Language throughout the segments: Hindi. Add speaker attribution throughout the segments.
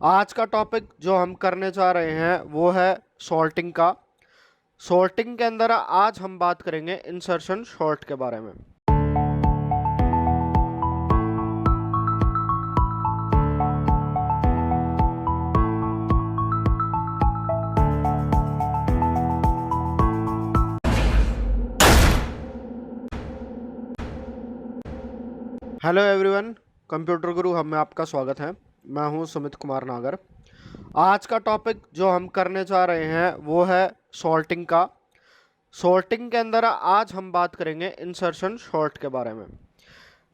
Speaker 1: आज का टॉपिक जो हम करने जा रहे हैं वो है सॉर्टिंग का। सॉर्टिंग के अंदर आज हम बात करेंगे इंसर्शन सॉर्ट के बारे में। हेलो एवरीवन, कंप्यूटर गुरु हम में आपका स्वागत है। मैं हूं सुमित कुमार नागर। आज का टॉपिक जो हम करने जा रहे हैं वो है सॉर्टिंग का। सॉर्टिंग के अंदर आज हम बात करेंगे इंसर्शन सॉर्ट के बारे में।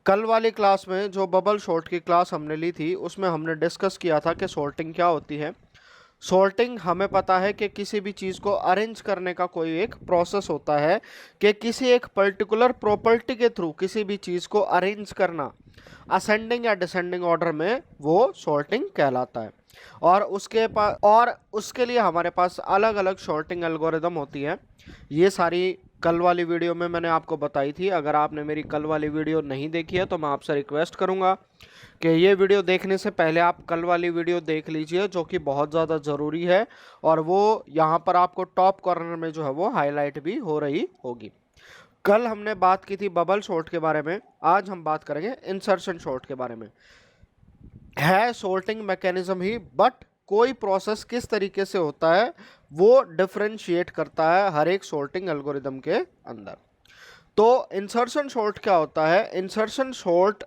Speaker 1: कल वाली क्लास में जो बबल सॉर्ट की क्लास हमने ली थी उसमें हमने डिस्कस किया था कि सॉर्टिंग क्या होती है। सॉर्टिंग हमें पता है कि किसी भी चीज़ को अरेंज करने का कोई एक प्रोसेस होता है कि किसी एक पर्टिकुलर प्रॉपर्टी के थ्रू किसी भी चीज़ को अरेंज करना असेंडिंग या डिसेंडिंग ऑर्डर में, वो सॉर्टिंग कहलाता है। और उसके लिए हमारे पास अलग अलग सॉर्टिंग एल्गोरिदम होती है। ये सारी कल वाली वीडियो में मैंने आपको बताई थी। अगर आपने मेरी कल वाली वीडियो नहीं देखी है तो मैं आपसे रिक्वेस्ट करूंगा कि ये वीडियो देखने से पहले आप कल वाली वीडियो देख लीजिए, जो कि बहुत ज़्यादा ज़रूरी है। और वो यहाँ पर आपको टॉप कॉर्नर में जो है वो हाईलाइट भी हो रही होगी। कल हमने बात की थी बबल सॉर्ट के बारे में, आज हम बात करेंगे इंसर्शन सॉर्ट के बारे में। है सॉर्टिंग मैकेनिज्म ही, बट कोई प्रोसेस किस तरीके से होता है वो डिफरेंशिएट करता है हर एक सॉर्टिंग एल्गोरिदम के अंदर। तो इंसर्शन सॉर्ट क्या होता है? इंसर्शन सॉर्ट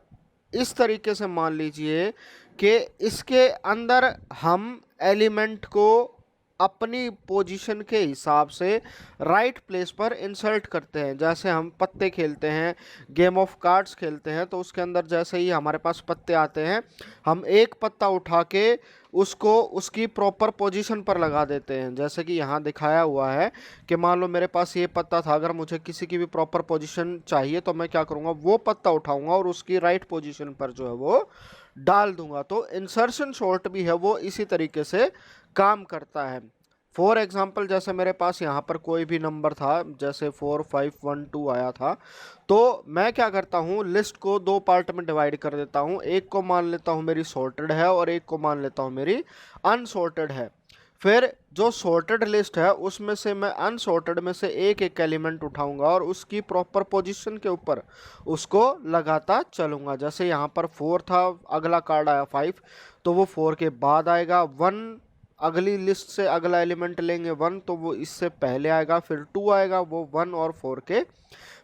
Speaker 1: इस तरीके से मान लीजिए कि इसके अंदर हम एलिमेंट को अपनी पोजीशन के हिसाब से राइट प्लेस पर इंसर्ट करते हैं। जैसे हम पत्ते खेलते हैं, गेम ऑफ कार्ड्स खेलते हैं, तो उसके अंदर जैसे ही हमारे पास पत्ते आते हैं हम एक पत्ता उठा के उसको उसकी प्रॉपर पोजीशन पर लगा देते हैं। जैसे कि यहाँ दिखाया हुआ है कि मान लो मेरे पास ये पत्ता था, अगर मुझे किसी की भी प्रॉपर पोजीशन चाहिए तो मैं क्या करूँगा, वो पत्ता उठाऊंगा और उसकी राइट पोजीशन पर जो है वो डाल दूंगा। तो इंसर्शन सॉर्ट भी है वो इसी तरीके से काम करता है। फॉर एग्जाम्पल, जैसे मेरे पास यहाँ पर कोई भी नंबर था, जैसे 4512 आया था, तो मैं क्या करता हूँ, लिस्ट को दो पार्ट में डिवाइड कर देता हूँ। एक को मान लेता हूँ मेरी सॉर्टेड है और एक को मान लेता हूँ मेरी अनसॉर्टेड है। फिर जो सॉर्टेड लिस्ट है उसमें से मैं अनसॉर्टेड में से एक एक एलिमेंट उठाऊंगा और उसकी प्रॉपर पोजीशन के ऊपर उसको लगाता चलूंगा। जैसे यहाँ पर 4 था, अगला कार्ड आया 5, तो वो 4 के बाद आएगा। 1 अगली लिस्ट से अगला एलिमेंट लेंगे 1, तो वो इससे पहले आएगा। फिर 2 आएगा, वो 1 और 4 के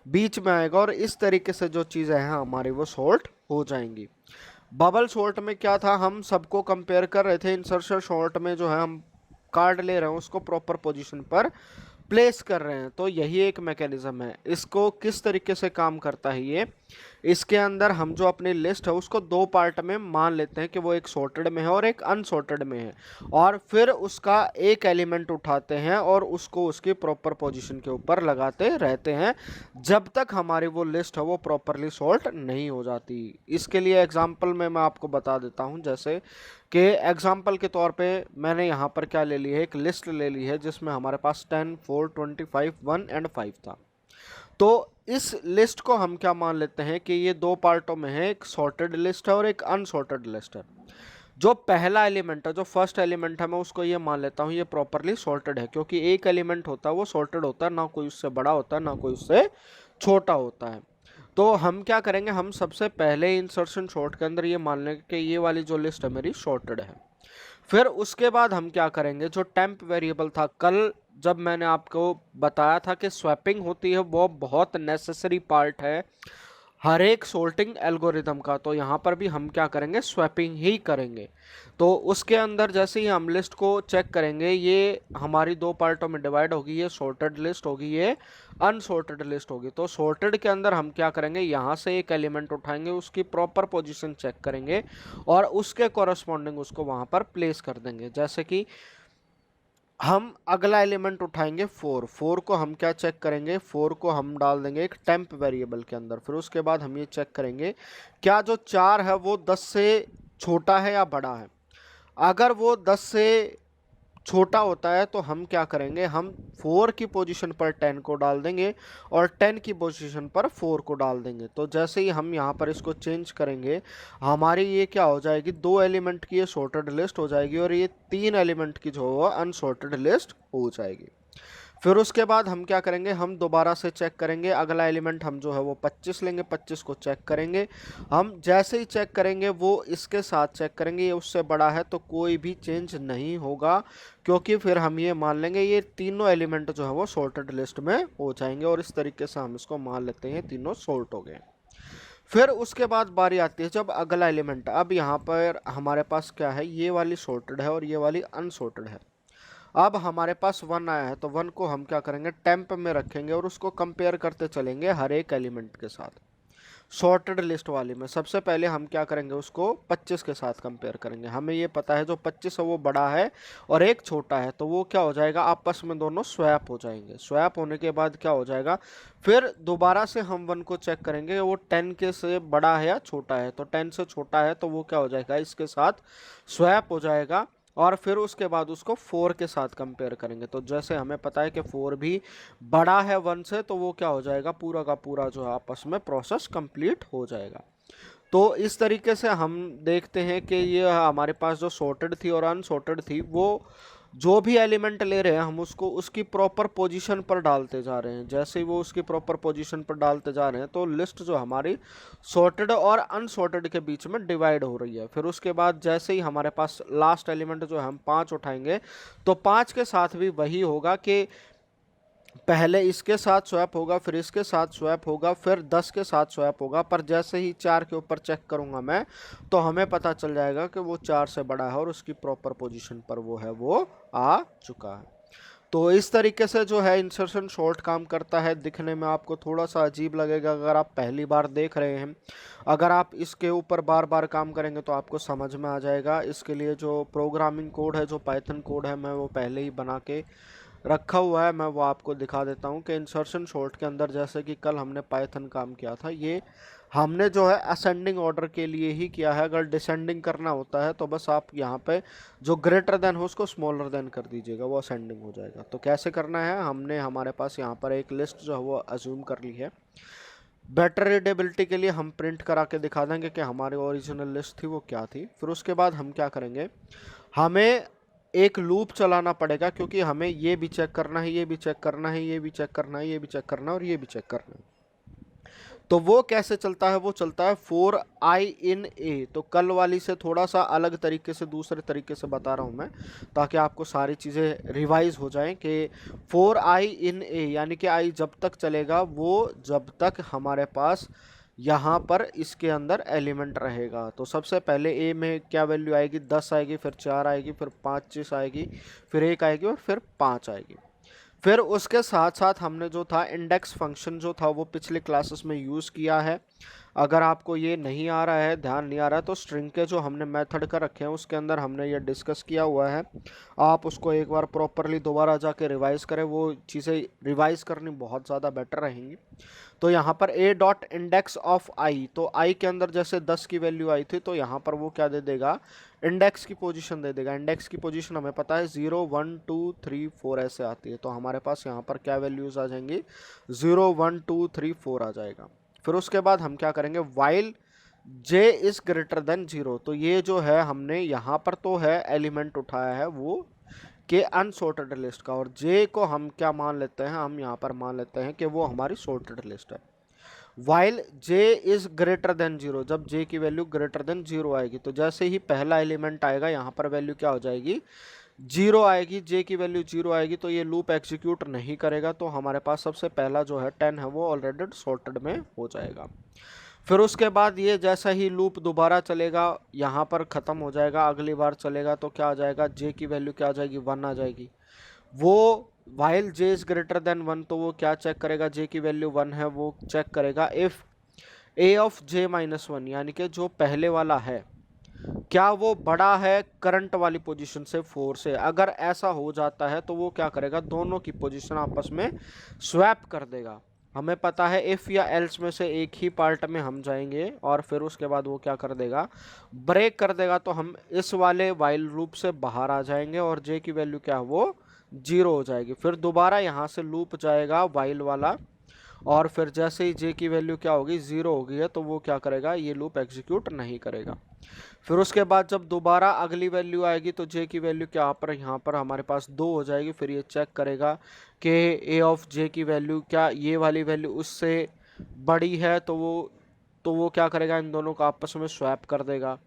Speaker 1: बीच में आएगा। और इस तरीके से जो चीज़ें हैं हमारी वो सॉर्ट हो जाएंगी। बबल सॉर्ट में क्या था, हम सबको कंपेयर कर रहे थे। इंसर्शन सॉर्ट में जो है हम कार्ड ले रहे हैं उसको प्रॉपर पोजीशन पर प्लेस कर रहे हैं। तो यही एक मैकेनिज्म है। इसको किस तरीके से काम करता है ये, इसके अंदर हम जो अपनी लिस्ट है उसको दो पार्ट में मान लेते हैं कि वो एक सॉर्टेड में है और एक अनसॉर्टेड में है, और फिर उसका एक एलिमेंट उठाते हैं और उसको उसकी प्रॉपर पोजीशन के ऊपर लगाते रहते हैं जब तक हमारी वो लिस्ट है वो प्रॉपरली सॉर्ट नहीं हो जाती। इसके लिए एग्जांपल में मैं आपको बता देता हूं। जैसे कि एग्जांपल के तौर पे मैंने यहाँ पर क्या ले ली है, एक लिस्ट ले ली है जिसमें हमारे पास 10, 4, 25, 1 एंड 5 था। तो इस लिस्ट को हम क्या मान लेते हैं कि ये दो पार्टों में है, एक सॉर्टेड लिस्ट है और एक अनसॉर्टेड लिस्ट है। जो पहला एलिमेंट है, जो फर्स्ट एलिमेंट है, मैं उसको ये मान लेता हूँ ये प्रॉपरली सॉर्टेड है, क्योंकि एक एलिमेंट होता है वो सॉर्टेड होता है, ना कोई उससे बड़ा होता है ना कोई उससे छोटा होता है। तो हम क्या करेंगे, हम सबसे पहले इंसर्शन सॉर्ट के अंदर ये मान लेंगे कि ये वाली जो लिस्ट है मेरी सॉर्टेड है। फिर उसके बाद हम क्या करेंगे, जो टेम्प वेरिएबल था, कल जब मैंने आपको बताया था कि स्वैपिंग होती है वो बहुत नेसेसरी पार्ट है हर एक सॉर्टिंग एल्गोरिदम का, तो यहाँ पर भी हम क्या करेंगे, स्वैपिंग ही करेंगे। तो उसके अंदर जैसे ही हम लिस्ट को चेक करेंगे, ये हमारी दो पार्टों में डिवाइड होगी, ये सॉर्टेड लिस्ट होगी, ये अनसॉर्टेड लिस्ट होगी। तो सॉर्टेड के अंदर हम क्या करेंगे, यहाँ से एक एलिमेंट उठाएंगे, उसकी प्रॉपर पोजीशन चेक करेंगे और उसके कॉरस्पॉन्डिंग उसको वहाँ पर प्लेस कर देंगे। जैसे कि हम अगला एलिमेंट उठाएंगे 4, 4 को हम क्या चेक करेंगे, 4 को हम डाल देंगे एक टेम्प वेरिएबल के अंदर। फिर उसके बाद हम ये चेक करेंगे क्या जो 4 है वो 10 से छोटा है या बड़ा है। अगर वो 10 से छोटा होता है तो हम क्या करेंगे, हम 4 की पोजीशन पर 10 को डाल देंगे और 10 की पोजीशन पर 4 को डाल देंगे। तो जैसे ही हम यहाँ पर इसको चेंज करेंगे, हमारी ये क्या हो जाएगी, 2 एलिमेंट की ये सॉर्टेड लिस्ट हो जाएगी और ये 3 एलिमेंट की जो है अनसॉर्टेड लिस्ट हो जाएगी। फिर उसके बाद हम क्या करेंगे, हम दोबारा से चेक करेंगे, अगला एलिमेंट हम जो है वो 25 लेंगे, 25 को चेक करेंगे। हम जैसे ही चेक करेंगे वो इसके साथ चेक करेंगे, ये उससे बड़ा है तो कोई भी चेंज नहीं होगा, क्योंकि फिर हम ये मान लेंगे ये तीनों एलिमेंट जो है वो सॉर्टेड लिस्ट में हो जाएंगे और इस तरीके से हम इसको मान लेते हैं तीनों सॉर्ट हो गए। फिर उसके बाद बारी आती है जब अगला एलिमेंट, अब यहाँ पर हमारे पास क्या है, ये वाली सॉर्टेड है और ये वाली अनसॉर्टेड है। अब हमारे पास 1 आया है तो 1 को हम क्या करेंगे, टेम्प में रखेंगे और उसको कंपेयर करते चलेंगे हर एक एलिमेंट के साथ। सॉर्टेड लिस्ट वाली में सबसे पहले हम क्या करेंगे, उसको 25 के साथ कंपेयर करेंगे। हमें ये पता है जो 25 है वो बड़ा है और एक छोटा है, तो वो क्या हो जाएगा, आपस में दोनों स्वैप हो जाएंगे। स्वैप होने के बाद क्या हो जाएगा, फिर दोबारा से हम 1 को चेक करेंगे वो 10 के से बड़ा है या छोटा है, तो 10 से छोटा है तो वो क्या हो जाएगा, इसके साथ स्वैप हो जाएगा। और फिर उसके बाद उसको 4 के साथ कंपेयर करेंगे, तो जैसे हमें पता है कि 4 भी बड़ा है 1 से, तो वो क्या हो जाएगा, पूरा का पूरा जो है आपस में प्रोसेस कंप्लीट हो जाएगा। तो इस तरीके से हम देखते हैं कि ये हमारे पास जो सॉर्टेड थी और अनसॉर्टेड थी, वो जो भी एलिमेंट ले रहे हैं हम उसको उसकी प्रॉपर पोजीशन पर डालते जा रहे हैं। जैसे ही वो उसकी प्रॉपर पोजीशन पर डालते जा रहे हैं तो लिस्ट जो हमारी सॉर्टेड और अनसॉर्टेड के बीच में डिवाइड हो रही है। फिर उसके बाद जैसे ही हमारे पास लास्ट एलिमेंट जो हम 5 उठाएंगे, तो 5 के साथ भी वही होगा कि पहले इसके साथ स्वैप होगा, फिर इसके साथ स्वैप होगा, फिर 10 के साथ स्वैप होगा। पर जैसे ही 4 के ऊपर चेक करूंगा मैं, तो हमें पता चल जाएगा कि वो 4 से बड़ा है और उसकी प्रॉपर पोजीशन पर वो है, वो आ चुका है। तो इस तरीके से जो है इंसर्शन सॉर्ट काम करता है। दिखने में आपको थोड़ा सा अजीब लगेगा अगर आप पहली बार देख रहे हैं, अगर आप इसके ऊपर बार बार काम करेंगे तो आपको समझ में आ जाएगा। इसके लिए जो प्रोग्रामिंग कोड है, जो पाइथन कोड है, मैं वो पहले ही बना के रखा हुआ है, मैं वो आपको दिखा देता हूँ कि इंसर्शन सॉर्ट के अंदर जैसे कि कल हमने पाइथन काम किया था, ये हमने जो है असेंडिंग ऑर्डर के लिए ही किया है। अगर डिसेंडिंग करना होता है तो बस आप यहाँ पे जो ग्रेटर देन हो उसको स्मॉलर देन कर दीजिएगा, वो असेंडिंग हो जाएगा। तो कैसे करना है, हमने हमारे पास यहाँ पर एक लिस्ट जो है वो अज्यूम कर ली है। बेटर रीडेबिलिटी के लिए हम प्रिंट करा के दिखा देंगे कि हमारी ओरिजिनल लिस्ट थी वो क्या थी। फिर उसके बाद हम क्या करेंगे, हमें एक लूप चलाना पड़ेगा, क्योंकि हमें ये भी चेक करना है, ये भी चेक करना है, ये भी चेक करना है, ये भी चेक करना है और ये भी चेक करना है। तो वो कैसे चलता है, वो चलता है 4i in a। तो कल वाली से थोड़ा सा अलग तरीके से, दूसरे तरीके से बता रहा हूँ मैं, ताकि आपको सारी चीज़ें रिवाइज हो जाएं कि 4i in a यानी कि i जब तक चलेगा वो जब तक हमारे पास यहाँ पर इसके अंदर एलिमेंट रहेगा। तो सबसे पहले a में क्या वैल्यू आएगी, 10 आएगी, फिर 4 आएगी, फिर 25 आएगी, फिर 1 आएगी और फिर 5 आएगी। फिर उसके साथ साथ हमने जो था इंडेक्स फंक्शन जो था वो पिछले क्लासेस में यूज़ किया है। अगर आपको ये नहीं आ रहा है, ध्यान नहीं आ रहा है, तो स्ट्रिंग के जो हमने मेथड का रखे हैं उसके अंदर हमने ये डिस्कस किया हुआ है। आप उसको एक बार प्रॉपरली दोबारा जाके रिवाइज़ करें, वो चीज़ें रिवाइज़ करनी बहुत ज़्यादा बेटर रहेंगी। तो यहाँ पर a डॉट इंडेक्स ऑफ आई, तो i के अंदर जैसे 10 की वैल्यू आई थी तो यहाँ पर वो क्या दे देगा, इंडेक्स की पोजीशन दे देगा। इंडेक्स की पोजीशन हमें पता है 0 1 2 3 4 ऐसे आती है, तो हमारे पास यहाँ पर क्या वैल्यूज़ आ जाएंगी, 0 1 2 3 4 आ जाएगा। फिर उसके बाद हम क्या करेंगे, while j is greater than 0। तो ये जो है हमने यहाँ पर तो है एलिमेंट उठाया है वो के अनसॉर्टेड लिस्ट का, और j को हम क्या मान लेते हैं, हम यहाँ पर मान लेते हैं कि वो हमारी सॉर्टेड लिस्ट है। While j is greater than 0, जब j की वैल्यू ग्रेटर देन 0 आएगी, तो जैसे ही पहला एलिमेंट आएगा यहाँ पर वैल्यू क्या हो जाएगी, 0 आएगी। j की वैल्यू 0 आएगी तो ये लूप एग्जीक्यूट नहीं करेगा, तो हमारे पास सबसे पहला जो है 10 है वो ऑलरेडी सॉर्टेड में हो जाएगा। फिर उसके बाद ये जैसा ही लूप दोबारा चलेगा यहाँ पर ख़त्म हो जाएगा, अगली बार चलेगा तो क्या आ जाएगा, j की वैल्यू क्या आ जाएगी, 1 आ जाएगी। वो while j is greater than 1, तो वो क्या चेक करेगा, j की वैल्यू 1 है वो चेक करेगा if a of j minus 1, यानी कि जो पहले वाला है क्या वो बड़ा है करंट वाली पोजीशन से 4 से। अगर ऐसा हो जाता है तो वो क्या करेगा, दोनों की पोजीशन आपस में स्वैप कर देगा। हमें पता है इफ़ या एल्स में से एक ही पार्ट में हम जाएंगे और फिर उसके बाद वो क्या कर देगा, ब्रेक कर देगा, तो हम इस वाले वाइल लूप से बाहर आ जाएंगे और जे की वैल्यू क्या है वो 0 हो जाएगी। फिर दोबारा यहाँ से लूप जाएगा वाइल वाला, और फिर जैसे ही जे की वैल्यू क्या होगी 0 होगी है, तो वो क्या करेगा, ये लूप एग्जीक्यूट नहीं करेगा। फिर उसके बाद जब दोबारा अगली वैल्यू आएगी तो जे की वैल्यू क्या यहाँ पर हमारे पास 2 हो जाएगी। फिर ये चेक करेगा कि ए ऑफ जे की वैल्यू क्या ये वाली वैल्यू उससे बड़ी है, तो वो क्या करेगा, इन दोनों को आपस में स्वैप कर देगा।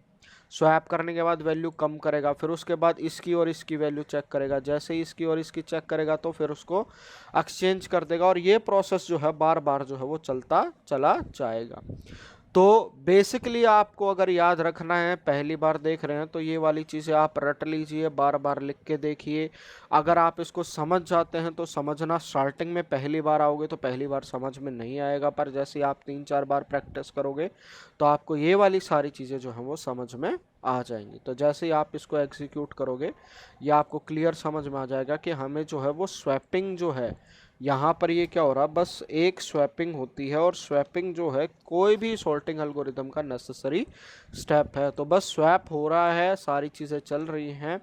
Speaker 1: स्वैप करने के बाद वैल्यू कम करेगा। फिर उसके बाद इसकी और इसकी वैल्यू चेक करेगा। जैसे ही इसकी और इसकी चेक करेगा तो फिर उसको एक्सचेंज कर देगा, और ये प्रोसेस जो है बार बार जो है वो चलता चला जाएगा। तो बेसिकली आपको अगर याद रखना है, पहली बार देख रहे हैं तो ये वाली चीज़ें आप रट लीजिए, बार बार लिख के देखिए। अगर आप इसको समझ जाते हैं तो समझना, स्टार्टिंग में पहली बार आओगे तो पहली बार समझ में नहीं आएगा, पर जैसे आप 3-4 बार प्रैक्टिस करोगे तो आपको ये वाली सारी चीज़ें जो हैं वो समझ में आ जाएंगी। तो जैसे ही आप इसको एग्जीक्यूट करोगे ये आपको क्लियर समझ में आ जाएगा कि हमें जो है वो स्वैपिंग जो है, यहाँ पर ये क्या हो रहा है, बस एक स्वैपिंग होती है, और स्वैपिंग जो है कोई भी सॉर्टिंग एल्गोरिदम का नेसेसरी स्टेप है। तो बस स्वैप हो रहा है, सारी चीज़ें चल रही हैं,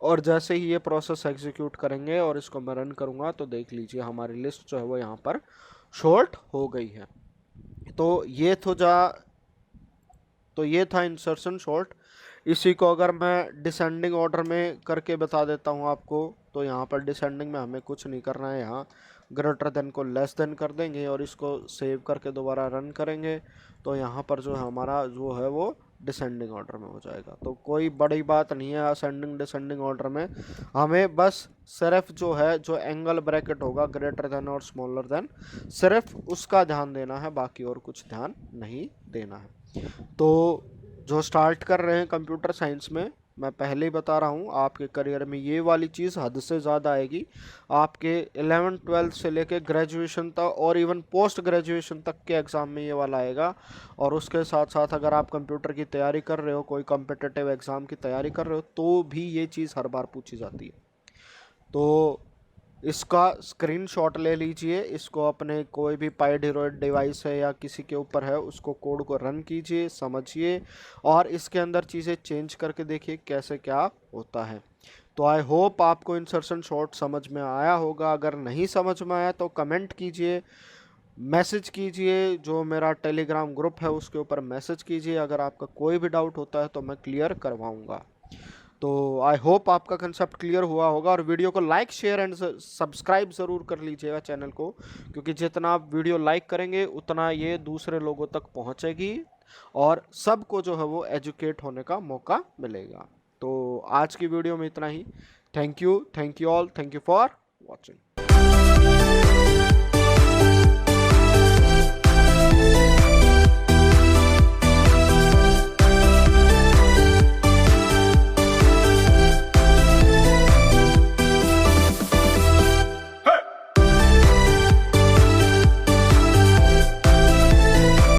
Speaker 1: और जैसे ही ये प्रोसेस एग्जीक्यूट करेंगे और इसको मैं रन करूँगा तो देख लीजिए हमारी लिस्ट जो है वो यहाँ पर शॉर्ट हो गई है। तो ये था इंसर्शन शॉर्ट। इसी को अगर मैं डिसेंडिंग ऑर्डर में करके बता देता हूँ आपको, तो यहाँ पर डिसेंडिंग में हमें कुछ नहीं करना है, यहाँ ग्रेटर देन को लेस देन कर देंगे और इसको सेव करके दोबारा रन करेंगे, तो यहाँ पर जो है हमारा जो है वो डिसेंडिंग ऑर्डर में हो जाएगा। तो कोई बड़ी बात नहीं है असेंडिंग डिसेंडिंग ऑर्डर में, हमें बस सिर्फ जो है जो एंगल ब्रैकेट होगा ग्रेटर देन और स्मॉलर देन, सिर्फ उसका ध्यान देना है, बाकी और कुछ ध्यान नहीं देना है। तो जो स्टार्ट कर रहे हैं कंप्यूटर साइंस में, मैं पहले ही बता रहा हूँ आपके करियर में ये वाली चीज़ हद से ज़्यादा आएगी। आपके 11th-12th से लेके ग्रेजुएशन तक और इवन पोस्ट ग्रेजुएशन तक के एग्ज़ाम में ये वाला आएगा। और उसके साथ साथ अगर आप कंप्यूटर की तैयारी कर रहे हो, कोई कॉम्पिटिटिव एग्ज़ाम की तैयारी कर रहे हो, तो भी ये चीज़ हर बार पूछी जाती है। तो इसका स्क्रीनशॉट ले लीजिए, इसको अपने कोई भी पाइडीरोइड डिवाइस है या किसी के ऊपर है उसको कोड को रन कीजिए, समझिए और इसके अंदर चीज़ें चेंज करके देखिए कैसे क्या होता है। तो आई होप आपको इंसर्शन शॉर्ट समझ में आया होगा। अगर नहीं समझ में आया तो कमेंट कीजिए, मैसेज कीजिए, जो मेरा टेलीग्राम ग्रुप है उसके ऊपर मैसेज कीजिए। अगर आपका कोई भी डाउट होता है तो मैं क्लियर करवाऊँगा। तो आई होप आपका कंसेप्ट क्लियर हुआ होगा, और वीडियो को लाइक शेयर एंड सब्सक्राइब ज़रूर कर लीजिएगा चैनल को, क्योंकि जितना आप वीडियो लाइक करेंगे उतना ये दूसरे लोगों तक पहुंचेगी और सबको जो है वो एजुकेट होने का मौका मिलेगा। तो आज की वीडियो में इतना ही। Thank you all, thank you for watching.